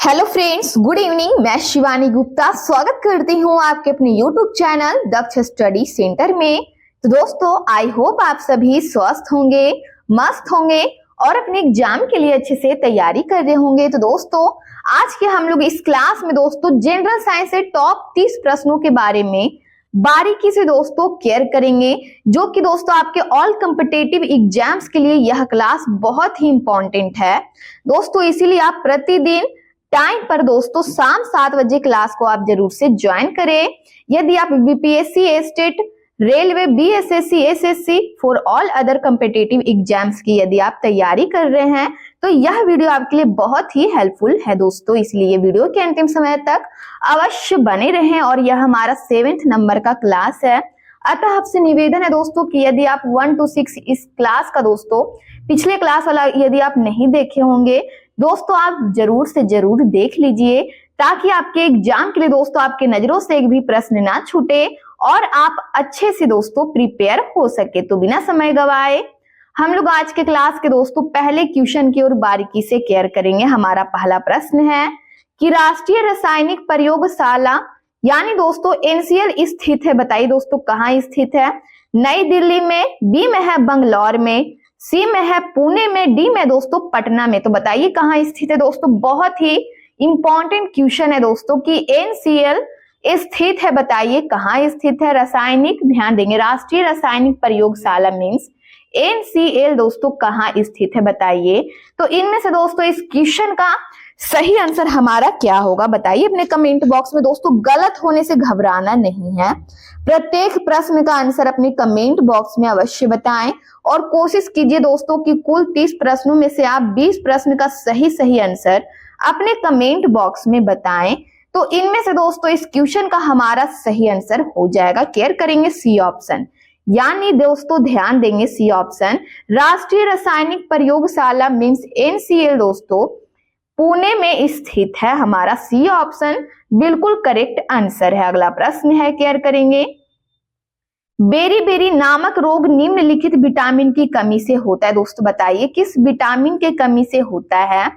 Hello friends, good evening. मैं शिवानी गुप्ता स्वागत करती हूँ आपके अपने यूट्यूब चैनल दक्ष स्टडी सेंटर में। तो दोस्तों, आई होप आप सभी स्वस्थ होंगे, मस्त होंगे और अपने एग्जाम के लिए अच्छे से तैयारी कर रहे होंगे। तो दोस्तों, आज के हम लोग इस क्लास में दोस्तों जनरल साइंस से टॉप 30 प्रश्नों के बारे में बारीकी से दोस्तों केयर करेंगे, जो कि दोस्तों आपके ऑल कॉम्पिटिटिव एग्जाम्स के लिए यह क्लास बहुत ही इंपॉर्टेंट है दोस्तों। इसीलिए आप प्रतिदिन टाइम पर दोस्तों शाम 7 बजे क्लास को आप जरूर से ज्वाइन करें। यदि आप BPSC, state, railway, BSSC, SSC for all other competitive exams की यदि आप तैयारी कर रहे हैं तो यह वीडियो आपके लिए बहुत ही हेल्पफुल है दोस्तों। इसलिए वीडियो के अंतिम समय तक अवश्य बने रहें और यह हमारा 7th नंबर का क्लास है। अतः आपसे निवेदन है दोस्तों कि यदि आप 1 to 6 इस क्लास का दोस्तों पिछले क्लास वाला यदि आप नहीं देखे होंगे दोस्तों, आप जरूर से जरूर देख लीजिए, ताकि आपके एग्जाम के लिए दोस्तों आपके नजरों से एक भी प्रश्न ना छूटे और आप अच्छे से दोस्तों प्रिपेयर हो सके। तो बिना समय गवाए हम लोग आज के क्लास के दोस्तों पहले क्वेश्चन की ओर बारीकी से केयर करेंगे। हमारा पहला प्रश्न है कि राष्ट्रीय रासायनिक प्रयोगशाला यानी दोस्तों एनसीएल स्थित है। बताइए दोस्तों कहाँ स्थित है? नई दिल्ली में, बी में है बंगलौर में, सी में है पुणे में, डी में दोस्तों पटना में। तो बताइए कहाँ स्थित है दोस्तों। बहुत ही इंपॉर्टेंट क्वेश्चन है दोस्तों कि एनसीएल स्थित है, बताइए कहाँ स्थित है। रासायनिक, ध्यान देंगे, राष्ट्रीय रासायनिक प्रयोगशाला मीन्स एनसीएल दोस्तों कहाँ स्थित है बताइए। तो इनमें से दोस्तों इस क्वेश्चन का सही आंसर हमारा क्या होगा बताइए अपने कमेंट बॉक्स में। दोस्तों गलत होने से घबराना नहीं है, प्रत्येक प्रश्न का आंसर अपने कमेंट बॉक्स में अवश्य बताएं और कोशिश कीजिए दोस्तों कि कुल 30 प्रश्नों में से आप 20 प्रश्न का सही आंसर अपने कमेंट बॉक्स में बताएं। तो इनमें से दोस्तों इस क्वेश्चन का हमारा सही आंसर हो जाएगा, केयर करेंगे सी ऑप्शन, यानी दोस्तों ध्यान देंगे सी ऑप्शन, राष्ट्रीय रासायनिक प्रयोगशाला मीन्स एनसीएल दोस्तों पुणे में स्थित है। हमारा सी ऑप्शन बिल्कुल करेक्ट आंसर है। अगला प्रश्न है, केयर करेंगे, बेरी नामक रोग निम्नलिखित विटामिन की कमी से होता है। दोस्तों बताइए किस विटामिन के कमी से होता है,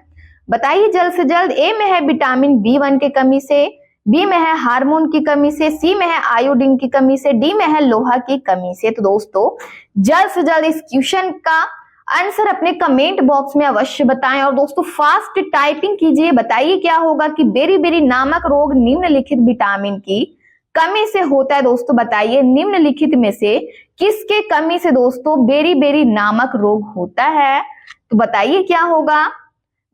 बताइए जल्द से जल्द। ए में है विटामिन B1 के कमी से, बी में है हार्मोन की कमी से, सी में है आयोडीन की कमी से, डी में है लोहा की कमी से। तो दोस्तों जल्द से जल्द इस क्वेश्चन का आंसर अपने कमेंट बॉक्स में अवश्य बताएं और दोस्तों फास्ट टाइपिंग कीजिए। बताइए क्या होगा कि बेरी नामक रोग निम्नलिखित विटामिन की कमी से होता है। दोस्तों बताइए निम्नलिखित में से किसके कमी से दोस्तों बेरी नामक रोग होता है। तो बताइए क्या होगा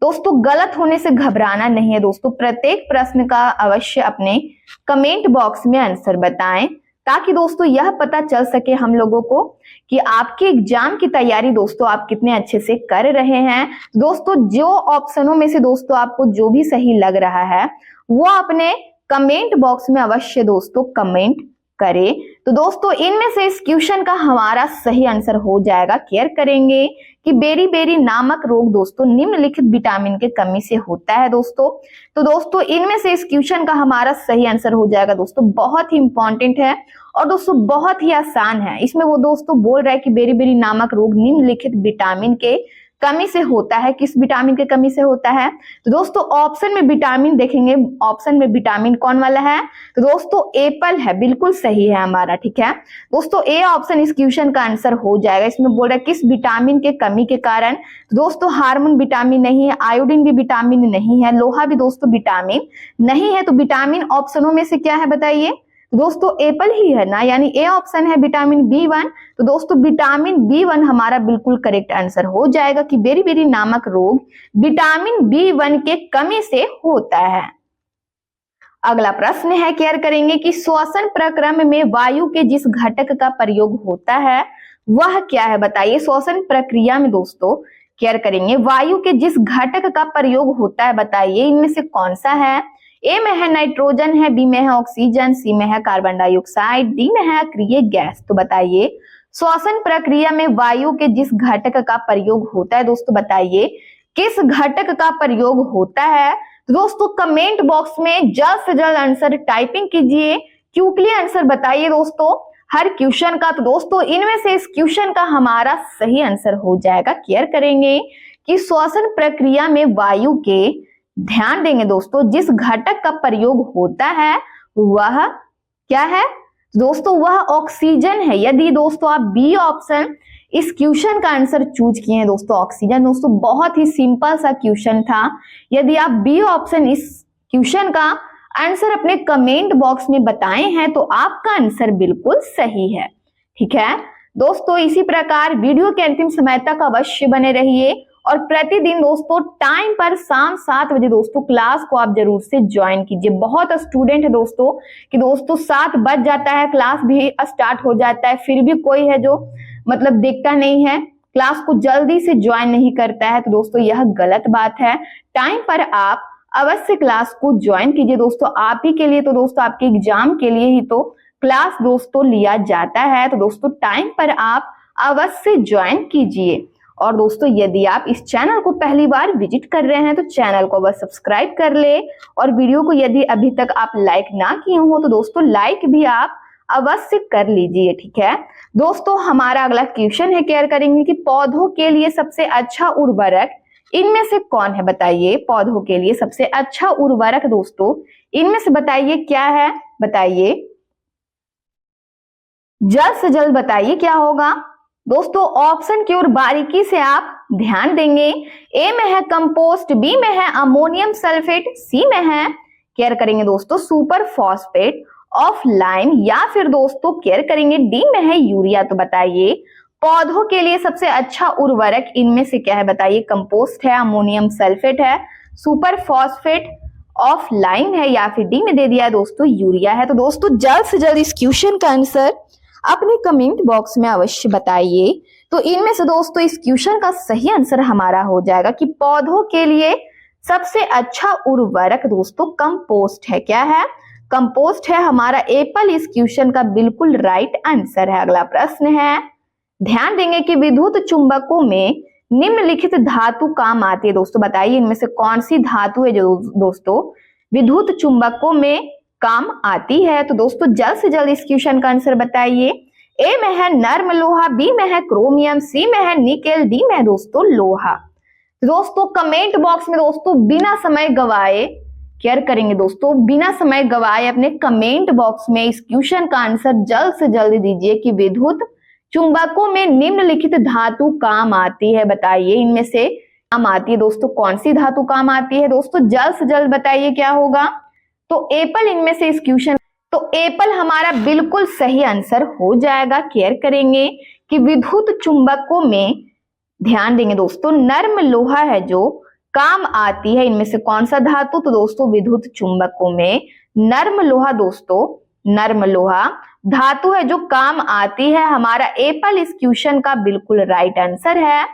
दोस्तों। गलत होने से घबराना नहीं है दोस्तों, प्रत्येक प्रश्न का अवश्य अपने कमेंट बॉक्स में आंसर बताएं, ताकि दोस्तों यह पता चल सके हम लोगों को कि आपके एग्जाम की तैयारी दोस्तों आप कितने अच्छे से कर रहे हैं। दोस्तों जो ऑप्शनों में से दोस्तों आपको जो भी सही लग रहा है वो अपने कमेंट बॉक्स में अवश्य दोस्तों कमेंट करें। तो दोस्तों इनमें से इस क्वेश्चन का हमारा सही आंसर हो जाएगा, केयर करेंगे कि बेरी नामक रोग दोस्तों निम्नलिखित विटामिन के कमी से होता है दोस्तों। तो दोस्तों इनमें से इस क्वेश्चन का हमारा सही आंसर हो जाएगा दोस्तों, बहुत ही इंपॉर्टेंट है और दोस्तों बहुत ही आसान है। इसमें वो दोस्तों बोल रहा है कि बेरी नामक रोग निम्नलिखित विटामिन के कमी से होता है। किस विटामिन के कमी से होता है? तो दोस्तों ऑप्शन में विटामिन देखेंगे, ऑप्शन में विटामिन कौन वाला है? तो दोस्तों एप्पल है, बिल्कुल सही है हमारा, ठीक है दोस्तों। ए ऑप्शन इस क्वेश्चन का आंसर हो जाएगा। इसमें बोल रहा है किस विटामिन के कमी के कारण। तो दोस्तों हार्मोन विटामिन नहीं है, आयोडीन भी विटामिन नहीं है, लोहा भी दोस्तों विटामिन नहीं है। तो विटामिन ऑप्शनों में से क्या है बताइए? दोस्तों एप्पल ही है ना, यानी ए ऑप्शन है विटामिन B1। तो दोस्तों विटामिन B1 हमारा बिल्कुल करेक्ट आंसर हो जाएगा कि बेरी नामक रोग विटामिन B1 के कमी से होता है। अगला प्रश्न है, केयर करेंगे कि श्वसन प्रक्रम में वायु के जिस घटक का प्रयोग होता है वह क्या है बताइए। श्वसन प्रक्रिया में दोस्तों केयर करेंगे वायु के जिस घटक का प्रयोग होता है बताइए इनमें से कौन सा है। ए में है नाइट्रोजन है, बी में है ऑक्सीजन, सी में है कार्बन डाइऑक्साइड, डी में है अक्रिय गैस। तो बताइए श्वसन प्रक्रिया में वायु के जिस घटक का प्रयोग होता है दोस्तों बताइए किस घटक का प्रयोग होता है। तो दोस्तों कमेंट बॉक्स में जल्द से जल्द आंसर टाइपिंग कीजिए, क्विकली आंसर बताइए दोस्तों हर क्वेश्चन का। तो दोस्तों इनमें से इस क्वेश्चन का हमारा सही आंसर हो जाएगा, केयर करेंगे कि श्वसन प्रक्रिया में वायु के ध्यान देंगे दोस्तों, जिस घटक का प्रयोग होता है वह क्या है दोस्तों, वह ऑक्सीजन है। यदि दोस्तों आप बी ऑप्शन इस क्वेश्चन का आंसर चूज किए हैं दोस्तों, ऑक्सीजन, दोस्तों बहुत ही सिंपल सा क्वेश्चन था। यदि आप बी ऑप्शन इस क्वेश्चन का आंसर अपने कमेंट बॉक्स में बताए हैं तो आपका आंसर बिल्कुल सही है। ठीक है दोस्तों, इसी प्रकार वीडियो के अंतिम समय तक अवश्य बने रहिए और प्रतिदिन दोस्तों टाइम पर शाम 7 बजे दोस्तों क्लास को आप जरूर से ज्वाइन कीजिए। बहुत स्टूडेंट है दोस्तों कि दोस्तों 7 बज जाता है, क्लास भी स्टार्ट हो जाता है, फिर भी कोई है जो मतलब देखता नहीं है, क्लास को जल्दी से ज्वाइन नहीं करता है। तो दोस्तों यह गलत बात है। टाइम पर आप अवश्य क्लास को ज्वाइन कीजिए दोस्तों। आप ही के लिए तो दोस्तों, आपके एग्जाम के लिए ही तो क्लास दोस्तों लिया जाता है। तो दोस्तों टाइम पर आप अवश्य ज्वाइन कीजिए। और दोस्तों यदि आप इस चैनल को पहली बार विजिट कर रहे हैं तो चैनल को बस सब्सक्राइब कर ले, और वीडियो को यदि अभी तक आप लाइक ना किए हो तो दोस्तों लाइक भी आप अवश्य कर लीजिए। ठीक है दोस्तों, हमारा अगला क्वेश्चन है, केयर करेंगे कि पौधों के लिए सबसे अच्छा उर्वरक इनमें से कौन है, बताइए। पौधों के लिए सबसे अच्छा उर्वरक दोस्तों इनमें से बताइए क्या है, बताइए, जल्द से जल्द बताइए क्या होगा दोस्तों। ऑप्शन की ओर बारीकी से आप ध्यान देंगे। ए में है कंपोस्ट, बी में है अमोनियम सल्फेट, सी में है, केयर करेंगे दोस्तों, सुपर फॉस्फेट ऑफ लाइम, या फिर दोस्तों केयर करेंगे डी में है यूरिया। तो बताइए पौधों के लिए सबसे अच्छा उर्वरक इनमें से क्या है, बताइए। कंपोस्ट है, अमोनियम सल्फेट है, सुपर फॉस्फेट ऑफ लाइम है, या फिर डी में दे दिया है दोस्तों यूरिया है। तो दोस्तों जल्द से जल्द इस क्वेश्चन का आंसर अपने कमेंट बॉक्स में अवश्य बताइए। तो इनमें से दोस्तों इस क्वेश्चन का सही आंसर हमारा हो जाएगा कि पौधों के लिए सबसे अच्छा उर्वरक दोस्तों कंपोस्ट है। क्या है, कंपोस्ट है हमारा। एप्पल इस क्वेश्चन का बिल्कुल राइट आंसर है। अगला प्रश्न है, ध्यान देंगे कि विद्युत चुंबकों में निम्नलिखित धातु काम आती है। दोस्तों बताइए इनमें से कौन सी धातु है जो दोस्तों विद्युत चुंबकों में काम आती है। तो दोस्तों जल्द से जल्द इस क्वेश्चन का आंसर बताइए। ए में है नर्म लोहा, बी में है क्रोमियम, सी में है निकेल, डी में है दोस्तों लोहा। दोस्तों कमेंट बॉक्स में दोस्तों बिना समय गवाए केयर करेंगे दोस्तों, बिना समय गवाए अपने कमेंट बॉक्स में इस क्वेश्चन का आंसर जल्द से जल्द दीजिए कि विद्युत चुंबकों में निम्नलिखित धातु काम आती है। बताइए इनमें से काम आती है दोस्तों, कौन सी धातु काम आती है दोस्तों, जल्द से जल्द बताइए क्या होगा। तो एप्पल इनमें से इस क्वेश्चन, तो एप्पल हमारा बिल्कुल सही आंसर हो जाएगा। केयर करेंगे कि विद्युत चुंबकों में ध्यान देंगे दोस्तों नर्म लोहा है जो काम आती है। इनमें से कौन सा धातु, तो दोस्तों विद्युत चुंबकों में नर्म लोहा दोस्तों, नर्म लोहा धातु है जो काम आती है। हमारा एप्पल इस क्वेश्चन का बिल्कुल राइट आंसर है।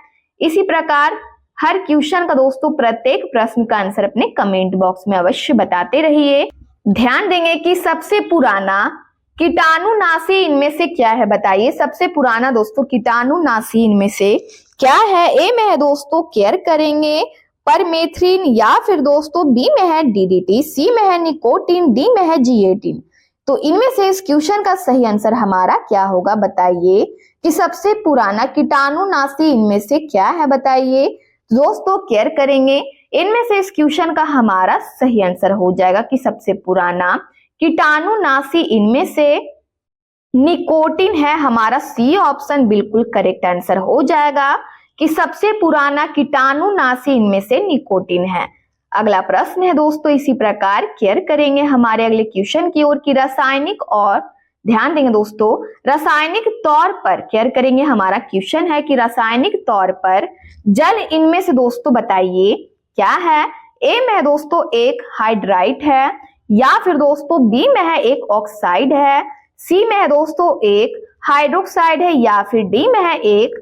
इसी प्रकार हर क्वेश्चन का दोस्तों प्रत्येक प्रश्न का आंसर अपने कमेंट बॉक्स में अवश्य बताते रहिए। ध्यान देंगे कि सबसे पुराना कीटाणुनाशी इनमें से क्या है, बताइए। सबसे पुराना दोस्तों कीटाणुनाशी इनमें से क्या है। ए में है दोस्तों केयर करेंगे परमेथ्रिन, या फिर दोस्तों बी में है डीडीटी, सी में है निकोटीन, डी में है G18। तो इनमें से इस क्वेश्चन का सही आंसर हमारा क्या होगा, बताइए कि सबसे पुराना कीटाणुनाशी इनमें से क्या है, बताइए। दोस्तों केयर करेंगे इनमें से इस क्वेश्चन का हमारा सही आंसर हो जाएगा कि सबसे पुराना कीटाणुनाशी इनमें से निकोटीन है। हमारा सी ऑप्शन बिल्कुल करेक्ट आंसर हो जाएगा कि सबसे पुराना कीटाणुनाशी इनमें से निकोटीन है। अगला प्रश्न है दोस्तों इसी प्रकार, केयर करेंगे हमारे अगले क्वेश्चन की ओर की रासायनिक और ध्यान देंगे दोस्तों रासायनिक तौर पर, केयर करेंगे हमारा क्वेश्चन है कि रासायनिक तौर पर जल इनमें से दोस्तों बताइए क्या है। ए में है दोस्तों एक हाइड्राइट है, या फिर दोस्तों बी में है एक ऑक्साइड है, सी में है दोस्तों एक हाइड्रोक्साइड है, या फिर डी में है एक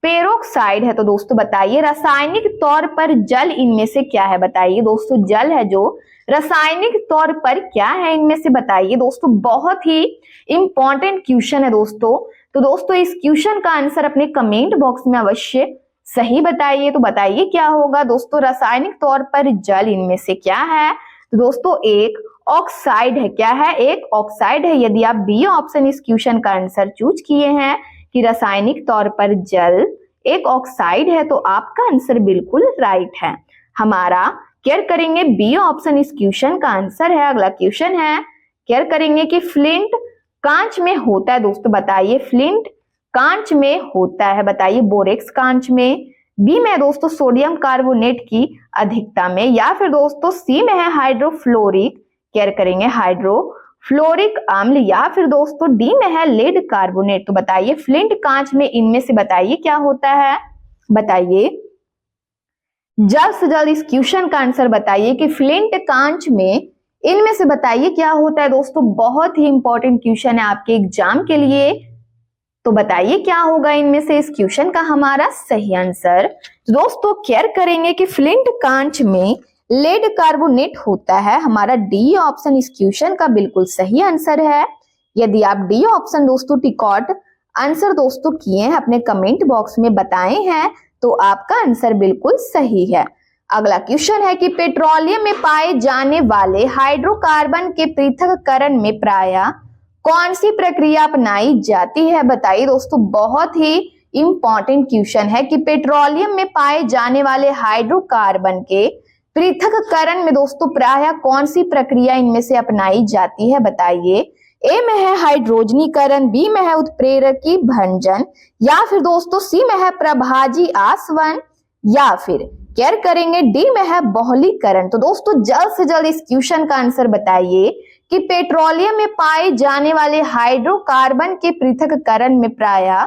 पेरोक्साइड है। तो दोस्तों बताइए रासायनिक तौर पर जल इनमें से क्या है, बताइए। दोस्तों जल है जो रासायनिक तौर पर क्या है इनमें से, बताइए। दोस्तों बहुत ही इंपॉर्टेंट क्वेश्चन है दोस्तों। तो दोस्तों इस क्वेश्चन का आंसर अपने कमेंट बॉक्स में अवश्य सही बताइए। तो बताइए क्या होगा दोस्तों, रासायनिक तौर पर जल इनमें से क्या है। तो दोस्तों एक ऑक्साइड है। क्या है, एक ऑक्साइड है। यदि आप बी ऑप्शन इस क्वेश्चन का आंसर चूज किए हैं कि रासायनिक तौर पर जल एक ऑक्साइड है, तो आपका आंसर बिल्कुल राइट है। हमारा केयर करेंगे बी ऑप्शन इस क्वेश्चन का आंसर है। अगला क्वेश्चन है, केयर करेंगे कि फ्लिंट कांच में होता है। दोस्तों बताइए फ्लिंट कांच में होता है, बताइए बोरेक्स कांच में। बी में दोस्तों सोडियम कार्बोनेट की अधिकता में, या फिर दोस्तों सी में है हाइड्रोफ्लोरिक, केयर करेंगे हाइड्रोफ्लोरिक अम्ल, या फिर दोस्तों डी में है लेड कार्बोनेट। तो बताइए फ्लिंट कांच में इनमें से बताइए क्या होता है, बताइए जल्द से जल्द इस क्वेश्चन का आंसर बताइए कि फ्लिंट कांच में इनमें से बताइए क्या होता है। दोस्तों बहुत ही इंपॉर्टेंट क्वेश्चन है आपके एग्जाम के लिए, तो बताइए क्या होगा इनमें से इस क्वेश्चन का हमारा सही आंसर। तो दोस्तों केयर करेंगे कि फ्लिंट कांच में लेड कार्बोनेट होता है, हमारा डी ऑप्शन इस क्वेश्चन का बिल्कुल सही आंसर है। यदि आप डी ऑप्शन दोस्तों टिकॉट आंसर दोस्तों किए हैं, अपने कमेंट बॉक्स में बताए हैं, तो आपका आंसर बिल्कुल सही है। अगला क्वेश्चन है कि पेट्रोलियम में पाए जाने वाले हाइड्रोकार्बन के पृथक्करण में प्रायः कौन सी प्रक्रिया अपनाई जाती है, बताइए। दोस्तों बहुत ही इंपॉर्टेंट क्वेश्चन है कि पेट्रोलियम में पाए जाने वाले हाइड्रोकार्बन के पृथक्करण में दोस्तों प्रायः कौन सी प्रक्रिया इनमें से अपनाई जाती है, बताइए। ए में है हाइड्रोजनीकरण, बी में है उत्प्रेरकी भंजन, या फिर दोस्तों सी में है प्रभाजी आसवन, या फिर केयर करेंगे डी में है बहुलीकरण। तो दोस्तों जल्द से जल्द इस क्वेश्चन का आंसर बताइए कि पेट्रोलियम में पाए जाने वाले हाइड्रोकार्बन के पृथक्करण में प्रायः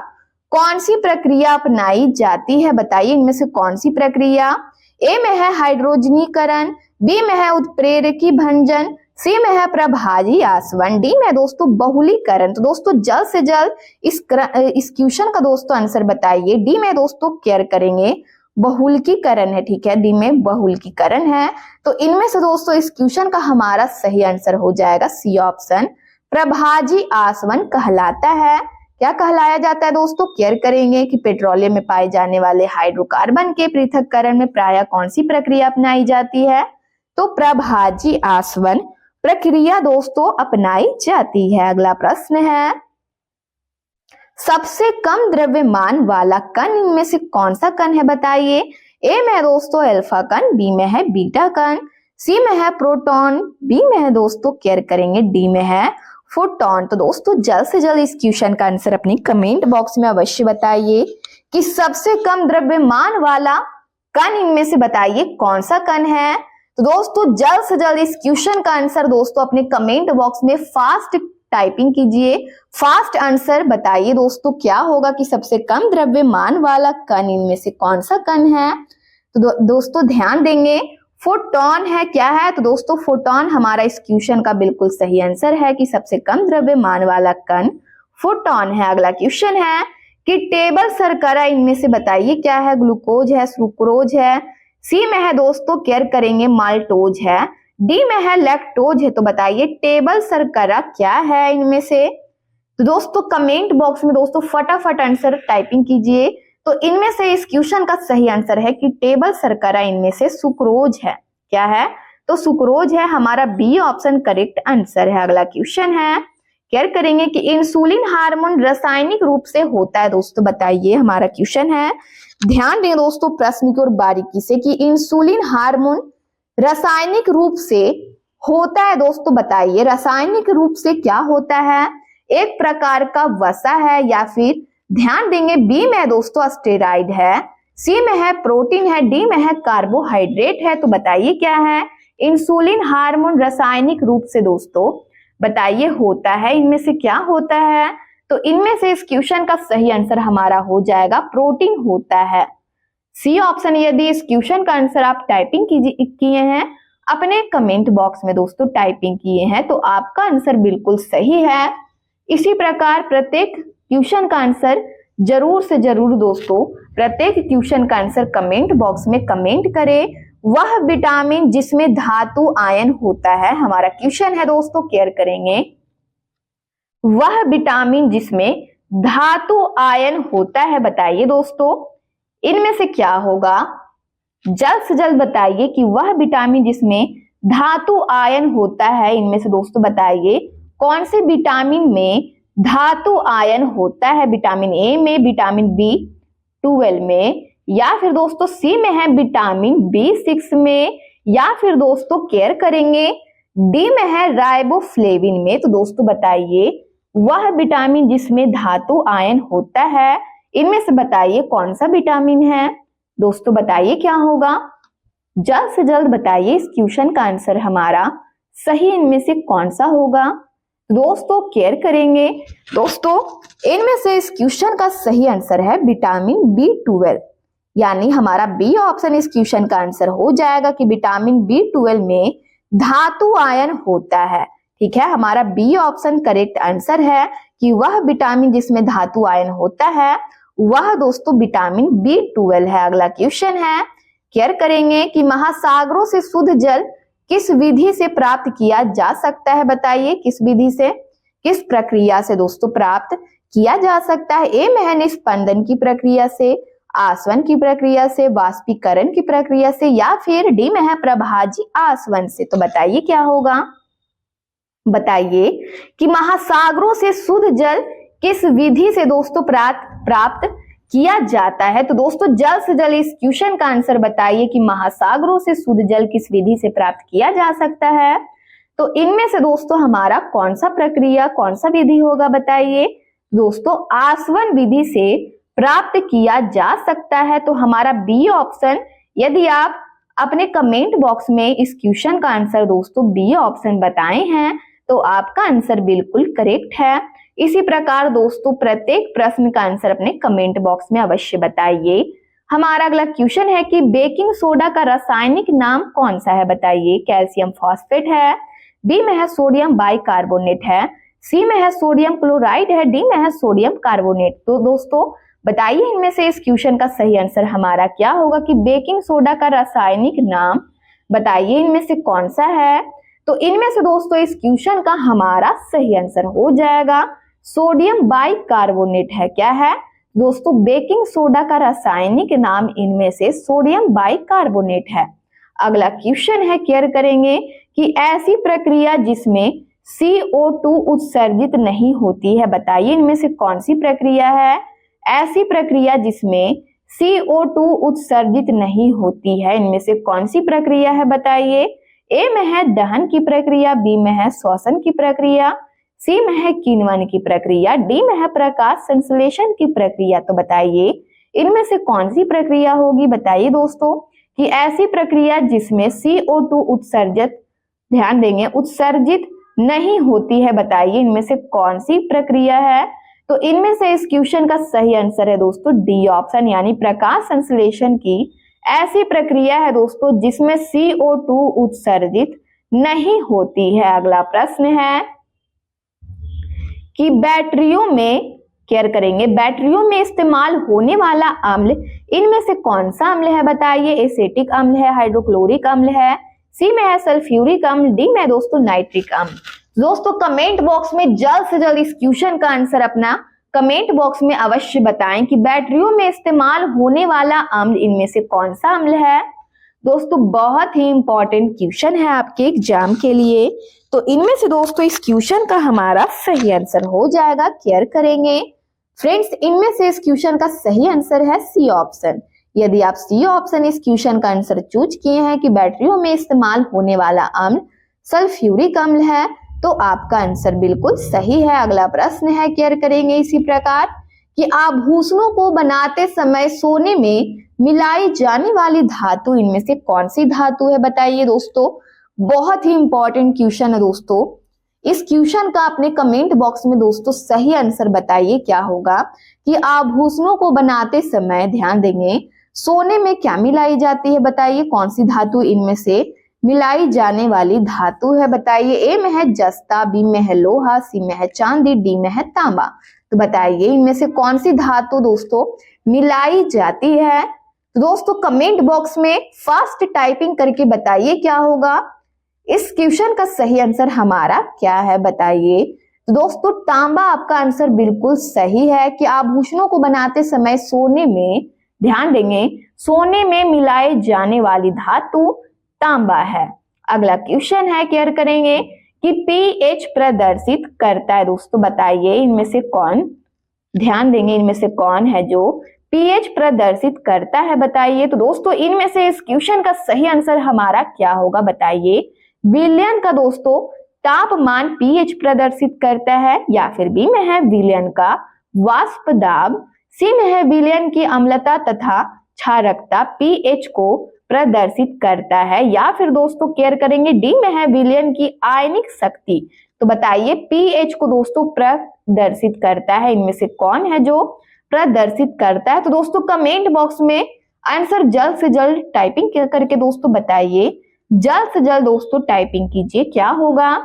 कौन सी प्रक्रिया अपनाई जाती है, बताइए इनमें से कौन सी प्रक्रिया। ए में है हाइड्रोजनीकरण, बी में है उत्प्रेरकी भंजन, सी में है प्रभाजी आसवन, डी में दोस्तों बहुलीकरण। तो दोस्तों जल्द से जल्द इस क्वेश्चन का दोस्तों आंसर बताइए। डी में दोस्तों केयर करेंगे बहुलकीकरण है, ठीक है, डी में बहुलकीकरण है। तो इनमें से दोस्तों इस क्वेश्चन का हमारा सही आंसर हो जाएगा सी ऑप्शन, प्रभाजी आसवन कहलाता है। क्या कहलाया जाता है दोस्तों, केयर करेंगे कि पेट्रोलियम में पाए जाने वाले हाइड्रोकार्बन के पृथक्करण में प्रायः कौन सी प्रक्रिया अपनाई जाती है, तो प्रभाजी आसवन प्रक्रिया दोस्तों अपनाई जाती है। अगला प्रश्न है, सबसे कम द्रव्यमान वाला कण इनमें से कौन सा कण है, बताइए। ए में है दोस्तों अल्फा कण, बी में है बीटा कण, सी में है प्रोटॉन, बी में है दोस्तों केयर करेंगे डी में है फोटॉन। तो दोस्तों जल्द से जल्द इस क्वेश्चन का आंसर अपनी कमेंट बॉक्स में अवश्य बताइए कि सबसे कम द्रव्यमान वाला कण इनमें से बताइए कौन सा कण है। तो दोस्तों जल्द से जल्द इस क्वेश्चन का आंसर दोस्तों अपने कमेंट बॉक्स में फास्ट टाइपिंग कीजिए, फास्ट आंसर बताइए दोस्तों क्या होगा कि सबसे कम द्रव्यमान वाला कण इनमें से कौन सा कण है। तो दोस्तों ध्यान देंगे फोटॉन है, क्या है, तो दोस्तों फोटॉन हमारा इस क्वेश्चन का बिल्कुल सही आंसर है कि सबसे कम द्रव्यमान वाला कण फोटॉन है। अगला क्वेश्चन है कि टेबल शर्करा इनमें से बताइए क्या है, ग्लूकोज है, सुक्रोज है, सी में है दोस्तों केयर करेंगे माल्टोज है, डी में है लैक्टोज है। तो बताइए टेबल शर्करा क्या है इनमें से। तो दोस्तों कमेंट बॉक्स में दोस्तों फटाफट आंसर टाइपिंग कीजिए। तो इनमें से इस क्वेश्चन का सही आंसर है कि टेबल शर्करा इनमें से सुक्रोज है, क्या है, तो सुक्रोज है, हमारा बी ऑप्शन करेक्ट आंसर है। अगला क्वेश्चन है, केयर करेंगे कि इंसुलिन हार्मोन रासायनिक रूप से होता है, दोस्तों बताइए हमारा क्वेश्चन है। ध्यान दें दोस्तों प्रश्न की ओर बारीकी से कि इंसुलिन हार्मोन रासायनिक रूप से होता है, दोस्तों बताइए रासायनिक रूप से क्या होता है, एक प्रकार का वसा है, या फिर ध्यान देंगे बी में दोस्तों स्टेरॉइड है, सी में है प्रोटीन है, डी में है कार्बोहाइड्रेट है। तो बताइए क्या है, इंसुलिन हार्मोन रासायनिक रूप से दोस्तों बताइए होता है, इनमें से क्या होता है। तो इनमें से इस क्वेश्चन का सही आंसर हमारा हो जाएगा प्रोटीन होता है, सी ऑप्शन। यदि इस क्वेश्चन का आंसर आप टाइपिंग किए हैं, अपने कमेंट बॉक्स में दोस्तों टाइपिंग किए हैं, तो आपका आंसर बिल्कुल सही है। इसी प्रकार प्रत्येक क्वेश्चन का आंसर जरूर से जरूर दोस्तों प्रत्येक क्वेश्चन का आंसर कमेंट बॉक्स में कमेंट करें। वह विटामिन जिसमें धातु आयन होता है, हमारा क्वेश्चन है दोस्तों, केयर करेंगे वह विटामिन जिसमें धातु आयन होता है, बताइए दोस्तों इनमें से क्या होगा, जल्द से जल्द बताइए कि वह विटामिन जिसमें धातु आयन होता है, इनमें से दोस्तों बताइए कौन से विटामिन में धातु आयन होता है। विटामिन ए में, विटामिन B12 में, या फिर दोस्तों सी में है विटामिन B6 में, या फिर दोस्तों केयर करेंगे डी में है राइबोफ्लेविन में। तो दोस्तों बताइए वह विटामिन जिसमें धातु आयन होता है, इनमें से बताइए कौन सा विटामिन है। दोस्तों बताइए क्या होगा, जल्द से जल्द बताइए इस क्वेश्चन का आंसर हमारा सही इनमें से कौन सा होगा। दोस्तों केयर करेंगे। दोस्तों इनमें से इस क्वेश्चन का सही आंसर है विटामिन B12, यानी हमारा बी ऑप्शन इस क्वेश्चन का आंसर हो जाएगा कि विटामिन B12 में धातु आयन होता है। ठीक है, हमारा बी ऑप्शन करेक्ट आंसर है कि वह विटामिन जिसमें धातु आयन होता है वह दोस्तों विटामिन B12 है। अगला क्वेश्चन है, केयर करेंगे कि महासागरों से शुद्ध जल किस विधि से प्राप्त किया जा सकता है। बताइए किस विधि से, किस प्रक्रिया से दोस्तों प्राप्त किया जा सकता है। ए में है निस्पंदन की प्रक्रिया से, आसवन की प्रक्रिया से, वाष्पीकरण की प्रक्रिया से, या फिर डी में है प्रभाजी आसवन से। तो बताइए क्या होगा, बताइए कि महासागरों से शुद्ध जल किस विधि से दोस्तों प्राप्त किया जाता है। तो दोस्तों जल्द से जल्द इस क्वेश्चन का आंसर बताइए कि महासागरों से शुद्ध जल किस विधि से प्राप्त किया जा सकता है। तो इनमें से दोस्तों हमारा कौन सा प्रक्रिया, कौन सा विधि होगा, बताइए। दोस्तों आसवन विधि से प्राप्त किया जा सकता है। तो हमारा बी ऑप्शन, यदि आप अपने कमेंट बॉक्स में इस क्वेश्चन का आंसर दोस्तों बी ऑप्शन बताए हैं तो आपका आंसर बिल्कुल करेक्ट है। इसी प्रकार दोस्तों प्रत्येक प्रश्न का आंसर अपने कमेंट बॉक्स में अवश्य बताइए। हमारा अगला क्वेश्चन है कि बेकिंग सोडा का रासायनिक नाम कौन सा है। बताइए, कैल्शियम फॉस्फेट है, बी में है सोडियम बाइकार्बोनेट है, सी में है सोडियम क्लोराइड है, डी में है सोडियम कार्बोनेट। तो दोस्तों बताइए इनमें से इस क्वेश्चन का सही आंसर हमारा क्या होगा कि बेकिंग सोडा का रासायनिक नाम बताइए इनमें से कौन सा है। तो इनमें से दोस्तों इस क्वेश्चन का हमारा सही आंसर हो जाएगा सोडियम बाइकार्बोनेट है। क्या है दोस्तों, बेकिंग सोडा का रासायनिक नाम इनमें से सोडियम बाइकार्बोनेट है। अगला क्वेश्चन है, केयर करेंगे कि ऐसी प्रक्रिया जिसमें CO2 उत्सर्जित नहीं होती है। बताइए इनमें से कौन सी प्रक्रिया है, ऐसी प्रक्रिया जिसमें CO2 उत्सर्जित नहीं होती है, इनमें से कौन सी प्रक्रिया है। बताइए, ए में है दहन की प्रक्रिया, बी में है श्वसन की प्रक्रिया, सी में है किण्वन की प्रक्रिया, डी में है प्रकाश संश्लेषण की प्रक्रिया। तो बताइए इनमें से कौन सी प्रक्रिया होगी। बताइए दोस्तों कि ऐसी प्रक्रिया जिसमें CO2 उत्सर्जित, ध्यान देंगे, उत्सर्जित नहीं होती है। बताइए इनमें से कौन सी प्रक्रिया है। तो इनमें से इस क्वेश्चन का सही आंसर है दोस्तों डी ऑप्शन, यानी प्रकाश संश्लेषण की ऐसी प्रक्रिया है दोस्तों जिसमें CO2 उत्सर्जित नहीं होती है। अगला प्रश्न है कि बैटरियों में, केयर करेंगे, बैटरियों में इस्तेमाल होने वाला अम्ल इनमें से कौन सा अम्ल है। बताइए, एसिटिक अम्ल है, हाइड्रोक्लोरिक अम्ल है, सी में है सल्फ्यूरिक अम्ल, डी में दोस्तों नाइट्रिक अम्ल। दोस्तों कमेंट बॉक्स में जल्द से जल्द इस क्वेश्चन का आंसर अपना कमेंट बॉक्स में अवश्य बताएं कि बैटरियों में इस्तेमाल होने वाला अम्ल इनमें से कौन सा अम्ल है। दोस्तों बहुत ही इंपॉर्टेंट क्वेश्चन है आपके एग्जाम के लिए। तो इनमें से दोस्तों इस क्वेश्चन का हमारा सही आंसर हो जाएगा, केयर करेंगे। फ्रेंड्स इनमें से इस क्वेश्चन का सही आंसर है सी ऑप्शन। यदि आप सी ऑप्शन इस क्वेश्चन का आंसर चूज किए हैं कि बैटरियों में इस्तेमाल होने वाला अम्ल सल्फ्यूरिक अम्ल है, तो आपका आंसर बिल्कुल सही है। अगला प्रश्न है, केयर करेंगे इसी प्रकार कि आभूषणों को बनाते समय सोने में मिलाई जाने वाली धातु इनमें से कौन सी धातु है। बताइए दोस्तों, बहुत ही इंपॉर्टेंट क्वेश्चन है दोस्तों। इस क्वेश्चन का अपने कमेंट बॉक्स में दोस्तों सही आंसर बताइए क्या होगा कि आभूषणों को बनाते समय, ध्यान देंगे, सोने में क्या मिलाई जाती है। बताइए कौन सी धातु इनमें से मिलाई जाने वाली धातु है। बताइए, ए में है जस्ता, बी में है लोहा, सी में है चांदी, डी में है तांबा। तो बताइए इनमें से कौन सी धातु दोस्तों मिलाई जाती है। तो दोस्तों कमेंट बॉक्स में फास्ट टाइपिंग करके बताइए क्या होगा। इस क्वेश्चन का सही आंसर हमारा क्या है, बताइए। तो दोस्तों तांबा आपका आंसर बिल्कुल सही है कि आभूषणों को बनाते समय सोने में, ध्यान देंगे, सोने में मिलाई जाने वाली धातु तांबा है। अगला क्वेश्चन है, केयर करेंगे कि पीएच प्रदर्शित करता है। दोस्तों बताइए इनमें से कौन, ध्यान देंगे, इनमें से कौन है जो पीएच प्रदर्शित करता है, बताइए। तो दोस्तों इनमें से इस क्वेश्चन का सही आंसर हमारा क्या होगा, बताइए। विलयन का दोस्तों तापमान पीएच प्रदर्शित करता है, या फिर बी में है विलयन का वाष्प दाब, सी में है विलयन की अम्लता तथा क्षारकता पीएच को प्रदर्शित करता है, या फिर दोस्तों केयर करेंगे डी में है विलयन की आयनिक शक्ति। तो बताइए पीएच को दोस्तों प्रदर्शित करता है, इनमें से कौन है जो प्रदर्शित करता है। तो दोस्तों कमेंट बॉक्स में आंसर जल्द से जल्द टाइपिंग करके दोस्तों बताइए, जल्द से जल्द दोस्तों टाइपिंग कीजिए, क्या होगा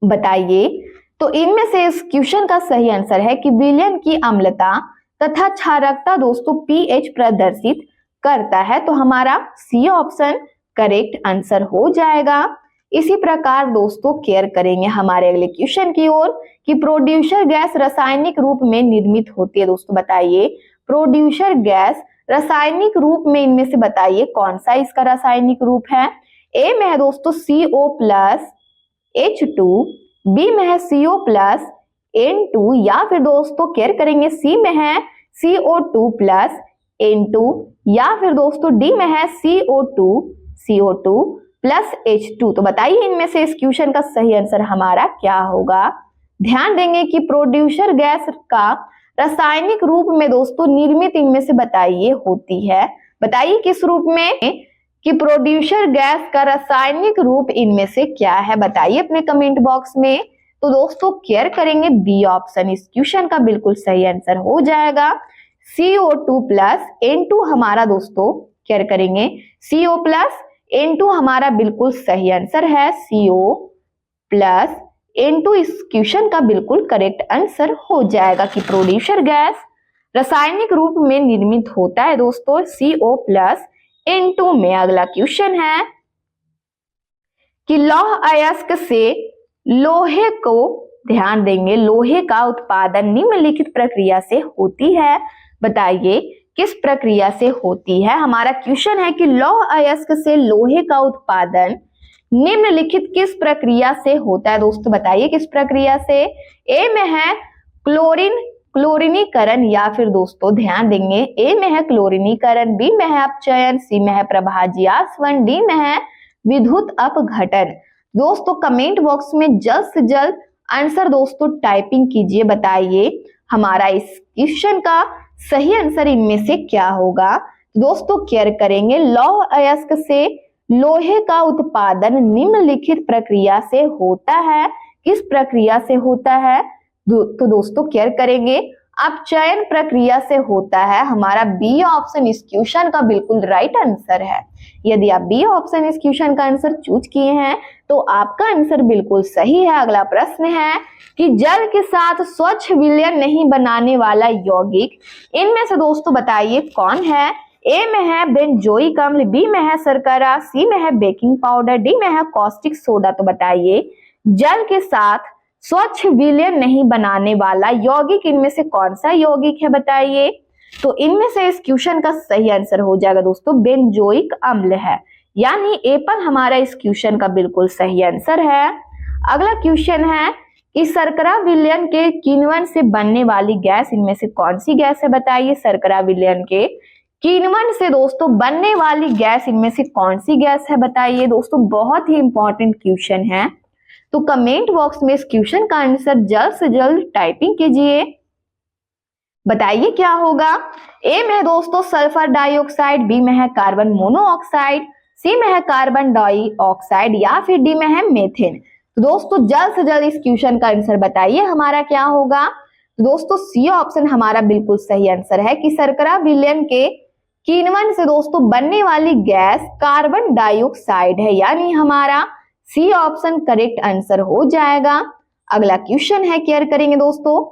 बताइए। तो इनमें से इस क्वेश्चन का सही आंसर है कि विलयन की अम्लता तथा क्षारकता दोस्तों पीएच प्रदर्शित करता है। तो हमारा सी ऑप्शन करेक्ट आंसर हो जाएगा। इसी प्रकार दोस्तों केयर करेंगे हमारे अगले क्वेश्चन की ओर कि प्रोड्यूसर गैस रासायनिक रूप में निर्मित होती है। दोस्तों बताइए प्रोड्यूसर गैस रासायनिक रूप में इनमें से बताइए कौन सा इसका रासायनिक रूप है। ए में है दोस्तों CO प्लस H2, बी में है CO प्लस N2, या फिर दोस्तों केयर करेंगे सी में है CO2 प्लस N2, या फिर दोस्तों डी में है CO2 प्लस H2। तो बताइए इनमें से इस क्वेश्चन का सही आंसर हमारा क्या होगा। ध्यान देंगे कि प्रोड्यूसर गैस का रासायनिक रूप में दोस्तों निर्मित इनमें से बताइए होती है, बताइए किस रूप में, कि प्रोड्यूसर गैस का रासायनिक रूप इनमें से क्या है, बताइए अपने कमेंट बॉक्स में। तो दोस्तों केयर करेंगे बी ऑप्शन इस क्वेश्चन का बिल्कुल सही आंसर हो जाएगा। CO2 प्लस N2 हमारा दोस्तों केयर करेंगे CO प्लस N2 हमारा बिल्कुल सही आंसर है, CO प्लस N2 इस क्वेश्चन का बिल्कुल करेक्ट आंसर हो जाएगा कि प्रोड्यूसर गैस रासायनिक रूप में निर्मित होता है दोस्तों CO प्लस N2 में। अगला क्वेश्चन है कि लौह अयस्क से लोहे को, ध्यान देंगे, लोहे का उत्पादन निम्नलिखित प्रक्रिया से होती है, बताइए किस प्रक्रिया से होती है। हमारा क्वेश्चन है कि लौह अयस्क से लोहे का उत्पादन निम्नलिखित किस प्रक्रिया से होता है। दोस्तों बताइए किस प्रक्रिया से। ए में है क्लोरीनीकरण, या फिर दोस्तों ध्यान देंगे ए में है क्लोरीनीकरण, बी में है अपचयन, सी में है प्रभाज्यास्वन, डी में है विद्युत अपघटन। दोस्तों कमेंट बॉक्स में जल्द से जल्द आंसर दोस्तों टाइपिंग कीजिए, बताइए हमारा इस क्वेश्चन का सही आंसर इनमें से क्या होगा। दोस्तों केयर करेंगे लौह अयस्क से लोहे का उत्पादन निम्नलिखित प्रक्रिया से होता है, किस प्रक्रिया से होता है। तो दोस्तों केयर करेंगे अपचयन प्रक्रिया से होता है। हमारा बी ऑप्शन इस क्वेश्चन का बिल्कुल राइट आंसर है। यदि आप बी ऑप्शन इस क्वेश्चन का आंसर चूज किए हैं तो आपका आंसर बिल्कुल सही है। अगला प्रश्न है कि जल के साथ स्वच्छ विलयन नहीं बनाने वाला यौगिक इनमें से दोस्तों बताइए कौन है। ए में है बेंजोइक अम्ल, बी में है शर्करा, सी में है बेकिंग पाउडर, डी में है कॉस्टिक सोडा। तो बताइए जल के साथ स्वच्छ विलयन नहीं बनाने वाला यौगिक इनमें से कौन सा यौगिक है, बताइए। तो इनमें से इस क्वेश्चन का सही आंसर हो जाएगा दोस्तों बेंजोइक अम्ल है, यानी ए पर हमारा इस क्वेश्चन का बिल्कुल सही आंसर है। अगला क्वेश्चन है कि शर्करा विलयन के किण्वन से बनने वाली गैस इनमें से कौन सी गैस है, बताइए। शर्करा विलयन के किण्वन से दोस्तों बनने वाली गैस इनमें से कौन सी गैस है, बताइए। दोस्तों बहुत ही इंपॉर्टेंट क्वेश्चन है, तो कमेंट बॉक्स में इस क्वेश्चन का आंसर जल्द से जल्द टाइपिंग कीजिए, बताइए क्या होगा। ए में है दोस्तों सल्फर डाइऑक्साइड, बी में है कार्बन मोनोऑक्साइड, सी में है कार्बन डाइऑक्साइड, या फिर डी में है मेथेन। तो दोस्तों जल्द से जल्द इस क्वेश्चन का आंसर बताइए हमारा क्या होगा। तो दोस्तों सी ऑप्शन हमारा बिल्कुल सही आंसर है कि शर्करा विलयन के किण्वन से दोस्तों बनने वाली गैस कार्बन डाइऑक्साइड है, यानी हमारा सी ऑप्शन करेक्ट आंसर हो जाएगा। अगला क्वेश्चन है केयर करेंगे दोस्तों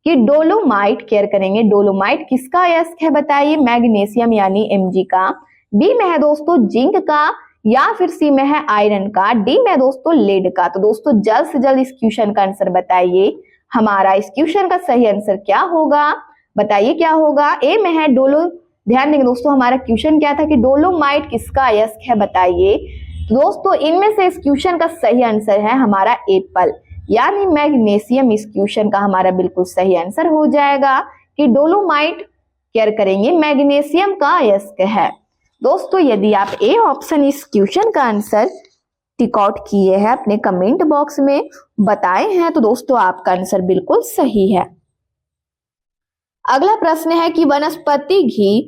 कि डोलोमाइट, केयर करेंगे डोलोमाइट किसका अयस्क है, बताइए। मैग्नीशियम यानी Mg का, बी में है दोस्तों जिंक का, या फिर सी में है आयरन का, डी में है दोस्तों लेड का। तो दोस्तों जल्द से जल्द इस क्वेश्चन का आंसर बताइए हमारा इस क्वेश्चन का सही आंसर क्या होगा, बताइए क्या होगा। ए में है ध्यान देंगे दोस्तों हमारा क्वेश्चन क्या था कि डोलोमाइट किसका अयस्क है, बताइए। दोस्तों इनमें से इस क्वेश्चन का सही आंसर है हमारा एप्पल यानी मैग्नीशियम। इस क्वेश्चन का हमारा बिल्कुल सही आंसर हो जाएगा कि डोलोमाइट केयर करेंगे मैग्नीशियम का अयस्क है। दोस्तों यदि आप ए ऑप्शन इस क्वेश्चन का आंसर टिक आउट किए हैं, अपने कमेंट बॉक्स में बताए हैं, तो दोस्तों आपका आंसर बिल्कुल सही है। अगला प्रश्न है कि वनस्पति घी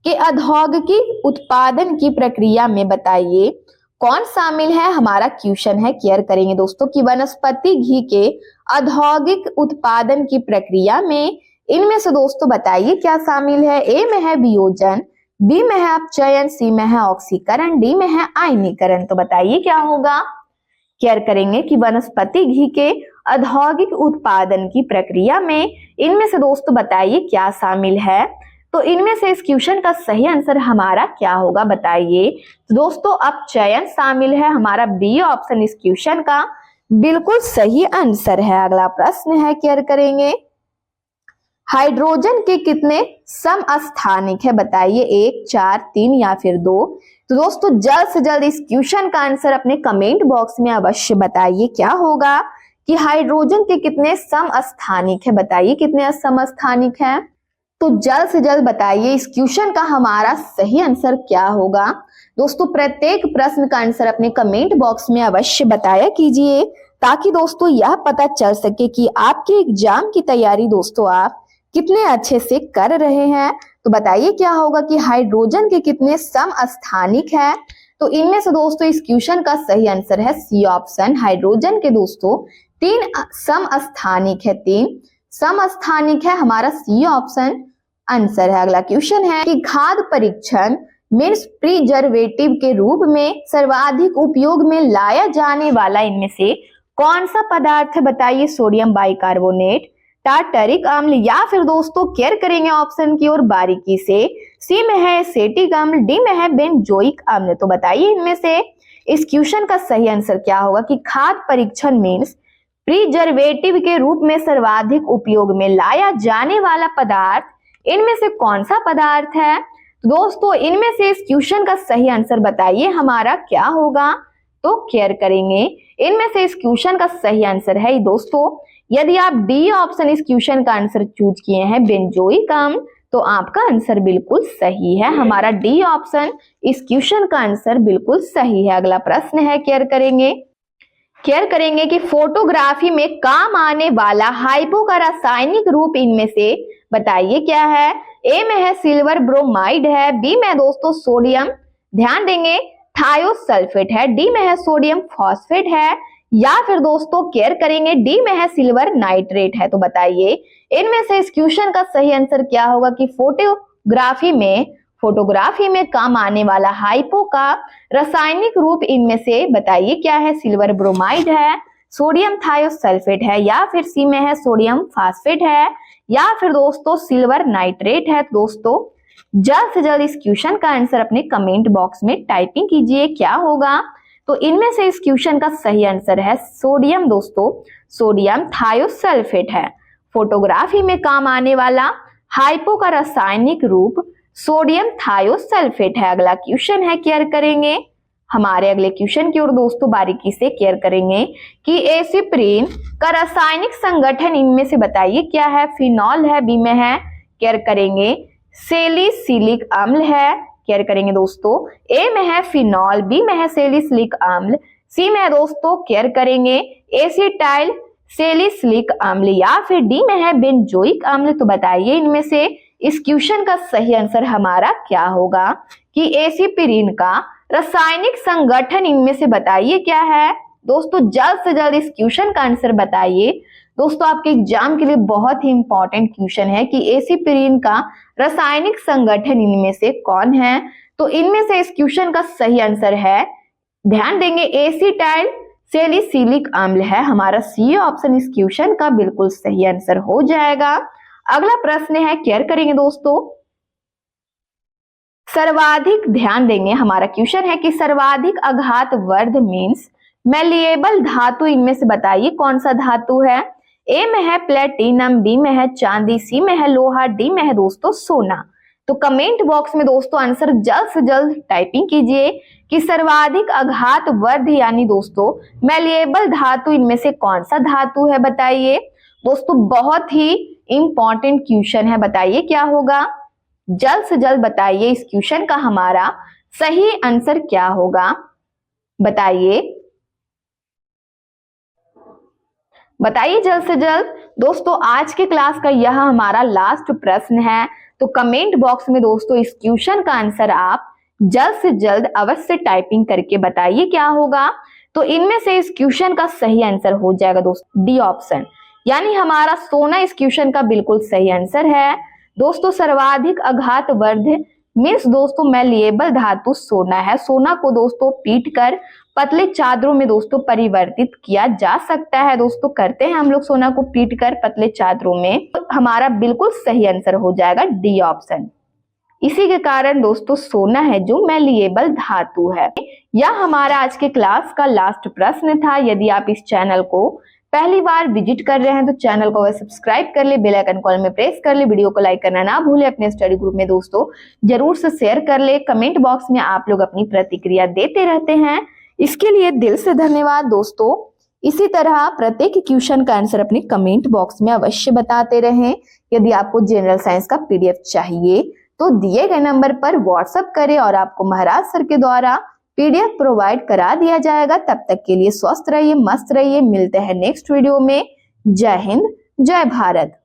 के औद्योगिक उत्पादन की प्रक्रिया में बताइए कौन शामिल है। हमारा क्वेश्चन है, केयर करेंगे दोस्तों कि वनस्पति घी के औद्योगिक उत्पादन की प्रक्रिया में इनमें से दोस्तों बताइए क्या शामिल है। ए में है वियोजन, बी में है अपचयन, सी में है ऑक्सीकरण, डी में है आयनीकरण। तो बताइए क्या होगा। केयर करेंगे कि वनस्पति घी के औद्योगिक उत्पादन की प्रक्रिया में इनमें से दोस्तों बताइए क्या शामिल है। तो इनमें से इस क्वेश्चन का सही आंसर हमारा क्या होगा बताइए। तो दोस्तों अपचयन शामिल है, हमारा बी ऑप्शन इस क्वेश्चन का बिल्कुल सही आंसर है। अगला प्रश्न है, केयर करेंगे हाइड्रोजन के कितने समस्थानिक है बताइए, 1, 4, 3 या फिर 2। तो दोस्तों जल्द से जल्द इस क्वेश्चन का आंसर अपने कमेंट बॉक्स में अवश्य बताइए क्या होगा कि हाइड्रोजन के कितने समस्थानिक है। बताइए कितने समस्थानिक है, तो जल्द से जल्द बताइए इस क्वेश्चन का हमारा सही आंसर क्या होगा। दोस्तों प्रत्येक प्रश्न का आंसर अपने कमेंट बॉक्स में अवश्य बताया कीजिए ताकि दोस्तों यह पता चल सके कि आपके एग्जाम की तैयारी दोस्तों आप कितने अच्छे से कर रहे हैं। तो बताइए क्या होगा कि हाइड्रोजन के कितने समस्थानिक है। तो इनमें से दोस्तों इस क्वेश्चन का सही आंसर है सी ऑप्शन, हाइड्रोजन के दोस्तों 3 समस्थानिक है, 3 समस्थानिक है, हमारा सी ऑप्शन आंसर है। अगला क्वेश्चन है कि खाद्य परीक्षण मीन्स प्रिजर्वेटिव के रूप में सर्वाधिक उपयोग में लाया जाने वाला इनमें से कौन सा पदार्थ है बताइए। सोडियम बाइकार्बोनेट, टार्टरिक अम्ल या फिर दोस्तों केयर करेंगे ऑप्शन की ओर बारीकी से। सी में है एसेटिक अम्ल, डी में है बेंजोइक अम्ल। तो बताइए इनमें से इस क्वेश्चन का सही आंसर क्या होगा कि खाद्य परीक्षण मीन्स प्रिजर्वेटिव के रूप में सर्वाधिक उपयोग में लाया जाने वाला पदार्थ इनमें से कौन सा पदार्थ है। दोस्तों इनमें से इस क्वेश्चन का सही आंसर बताइए हमारा क्या होगा। तो केयर करेंगे इनमें से इस क्वेश्चन का सही आंसर है दोस्तों, यदि आप डी ऑप्शन इस क्वेश्चन का आंसर चूज किए हैं बेंजोइक अम्ल, तो आपका आंसर बिल्कुल सही है। हमारा डी ऑप्शन इस क्वेश्चन का आंसर बिल्कुल सही है। अगला प्रश्न है, केयर करेंगे कि फोटोग्राफी में काम आने वाला हाइपो का रासायनिक रूप इनमें से बताइए क्या है। ए में है सिल्वर ब्रोमाइड है, बी में दोस्तों सोडियम ध्यान देंगे थायोसल्फेट है, डी में है सोडियम फॉस्फेट है या फिर दोस्तों केयर करेंगे डी में है सिल्वर नाइट्रेट है। तो बताइए इनमें से इस क्वेश्चन का सही आंसर क्या होगा कि फोटोग्राफी में काम आने वाला हाइपो का रासायनिक रूप इनमें से बताइए क्या है। सिल्वर ब्रोमाइड है, सोडियम थायोसल्फेट है या फिर सी में है सोडियम फास्फेट है या फिर दोस्तों सिल्वर नाइट्रेट है। दोस्तों जल्द से जल्द इस क्वेश्चन का आंसर अपने कमेंट बॉक्स में टाइपिंग कीजिए क्या होगा। तो इनमें से इस क्वेश्चन का सही आंसर है सोडियम, दोस्तों सोडियम थायोसल्फेट है। फोटोग्राफी में काम आने वाला हाइपो का रासायनिक रूप सोडियम थायोसल्फेट है। अगला क्वेश्चन है, केयर करेंगे हमारे अगले क्वेश्चन की ओर दोस्तों बारीकी से केयर करेंगे कि एसिप्रीन का रासायनिक संगठन इनमें से बताइए क्या है। फिनॉल है, बी में है केयर करेंगे सैलिसिलिक अम्ल है, केयर करेंगे दोस्तों ए में है फिनॉल, बी में है सैलिसिलिक अम्ल, सी में है दोस्तों केयर करेंगे एसिटाइल सैलिसिलिक अम्ल या फिर डी में है बेंजोइक अम्ल। तो बताइए इनमें से इस क्वेश्चन का सही आंसर हमारा क्या होगा कि एसिपिरिन का रासायनिक संगठन इनमें से बताइए क्या है। दोस्तों जल्द से जल्द इस क्वेश्चन का आंसर बताइए। दोस्तों आपके एग्जाम के लिए बहुत ही इंपॉर्टेंट क्वेश्चन है कि एसिपिरिन का रासायनिक संगठन इनमें से कौन है। तो इनमें से इस क्वेश्चन का सही आंसर है, ध्यान देंगे एसिटाइल सैलिसिलिक अम्ल है। हमारा सी ऑप्शन इस क्वेश्चन का बिल्कुल सही आंसर हो जाएगा। अगला प्रश्न है, केयर करेंगे दोस्तों सर्वाधिक, ध्यान देंगे हमारा क्वेश्चन है कि सर्वाधिक आघात वर्ध मीन्स मैलिएबल धातु इनमें से बताइए कौन सा धातु है। ए में है प्लेटिनम, बी में है चांदी, सी में है लोहा, डी में है दोस्तों सोना। तो कमेंट बॉक्स में दोस्तों आंसर जल्द से जल्द टाइपिंग कीजिए कि सर्वाधिक आघात वर्ध यानी दोस्तों मैलिएबल धातु इनमें से कौन सा धातु है बताइए। दोस्तों बहुत ही इंपॉर्टेंट क्वेश्चन है, बताइए क्या होगा। जल्द से जल्द बताइए इस क्वेश्चन का हमारा सही आंसर क्या होगा। बताइए जल्द से जल्द। दोस्तों आज के क्लास का यह हमारा लास्ट प्रश्न है, तो कमेंट बॉक्स में दोस्तों इस क्वेश्चन का आंसर आप जल्द से जल्द अवश्य टाइपिंग करके बताइए क्या होगा। तो इनमें से इस क्वेश्चन का सही आंसर हो जाएगा दोस्तों डी ऑप्शन, यानी हमारा सोना इस क्वेश्चन का बिल्कुल सही आंसर है। दोस्तों सर्वाधिक आघात वर्ध मीन्स दोस्तों मैलिएबल धातु सोना है। सोना को दोस्तों पीट कर पतले चादरों में दोस्तों परिवर्तित किया जा सकता है। दोस्तों करते हैं हम लोग सोना को पीट कर पतले चादरों में, तो हमारा बिल्कुल सही आंसर हो जाएगा डी ऑप्शन। इसी के कारण दोस्तों सोना है जो मैलिएबल धातु है। यह हमारा आज के क्लास का लास्ट प्रश्न था। यदि आप इस चैनल को पहली बार विजिट कर रहे हैं तो चैनल को सब्सक्राइब कर ले, बेल आइकन कॉल में प्रेस कर ले, वीडियो को लाइक करना ना भूले, अपने स्टडी ग्रुप में दोस्तों जरूर से शेयर कर ले। कमेंट बॉक्स में आप लोग अपनी प्रतिक्रिया देते रहते हैं, इसके लिए दिल से धन्यवाद दोस्तों। इसी तरह प्रत्येक क्वेश्चन का आंसर अपने कमेंट बॉक्स में अवश्य बताते रहें। यदि आपको जनरल साइंस का पीडीएफ चाहिए तो दिए गए नंबर पर व्हाट्सएप करें और आपको महाराज सर के द्वारा पीडीएफ प्रोवाइड करा दिया जाएगा। तब तक के लिए स्वस्थ रहिए, मस्त रहिए। मिलते हैं नेक्स्ट वीडियो में। जय हिंद, जय भारत।